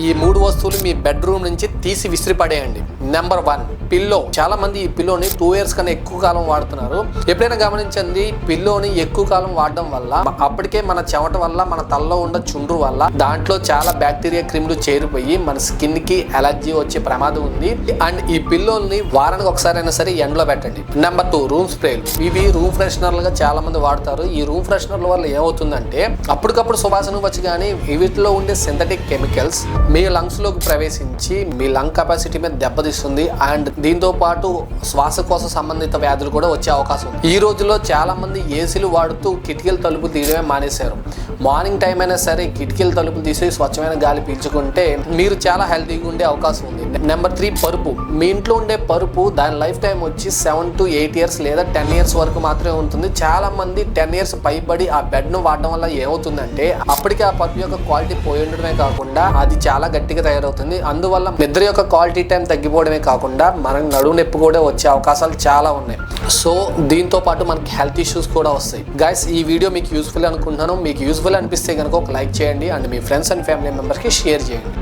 ఈ 3 వస్తువులు మీ బెడ్రూమ్ నుంచి తీసి విసిరిపడేయండి. Number 1 pillow. చాలా మంది ఈ పిల్లోని 2 years కన్నా ఎక్కువ కాలం వాడుతున్నారు. ఎప్పుడైనా గమనించండి, పిల్లోని ఎక్కువ కాలం వాడడం వల్ల అప్పటికే మన చెమట వల్ల, మన తలలో ఉన్న చుండ్రు వల్ల దాంట్లో చాలా బ్యాక్టీరియా క్రిములు చేరిపోయి మన స్కిన్ కి అలర్జీ వచ్చే ప్రమాదం ఉంది. అండ్ ఈ పిల్లోని వారానికి ఒకసారి అయినా సరే ఎండలో పెట్టండి. నెంబర్ 2 రూమ్ స్ప్రేలు. ఇవి రూమ్ ఫ్రెషనర్లుగా చాలా మంది వాడతారు. ఈ రూమ్ ఫ్రెషనర్ల వల్ల ఏమవుతుందంటే అప్పటికప్పుడు సువాసన వచ్చి కానీ వీటిలో ఉండే సింథటిక్ కెమికల్స్ మీ లంగ్స్ లోకి ప్రవేశించి మీ లంగ్ కెపాసిటీ మీద దెబ్బతీస్తుంది. అండ్ దీంతో పాటు శ్వాసకోశ సంబంధిత వ్యాధులు కూడా వచ్చే అవకాశం ఉంది. ఈ రోజుల్లో చాలా మంది ఏసీలు వాడుతూ కిటికీల తలుపులు తీయడమే మానేశారు. మార్నింగ్ టైం అయినా సరే కిటికీల తలుపులు తీసి స్వచ్ఛమైన గాలి పీల్చుకుంటే మీరు చాలా హెల్తీగా ఉండే అవకాశం ఉంది. నెంబర్ 3 పరుపు. మీ ఇంట్లో ఉండే పరుపు దాని లైఫ్ టైం వచ్చి 7 to 8 years లేదా 10 years వరకు మాత్రమే ఉంటుంది. చాలా మంది 10 years పైబడి ఆ బెడ్ ను వాడడం వల్ల ఏమవుతుందంటే అప్పటికే ఆ పరుపు యొక్క క్వాలిటీ పోయి ఉండడమే కాకుండా అది చాలా గట్టిగా తయారవుతుంది. అందువల్ల నిద్ర యొక్క క్వాలిటీ టైం తగ్గిపోవడమే కాకుండా మనకు నడుము నొప్పి కూడా వచ్చే అవకాశాలు చాలా ఉన్నాయి. సో దీంతో పాటు మనకి హెల్త్ ఇష్యూస్ కూడా వస్తాయి. గైస్, ఈ వీడియో మీకు యూస్ఫుల్ అనుకుంటున్నాను. మీకు యూస్ఫుల్ అనిపిస్తే కనుక ఒక లైక్ చేయండి and me friends and family మెంబర్స్కి షేర్ చేయండి.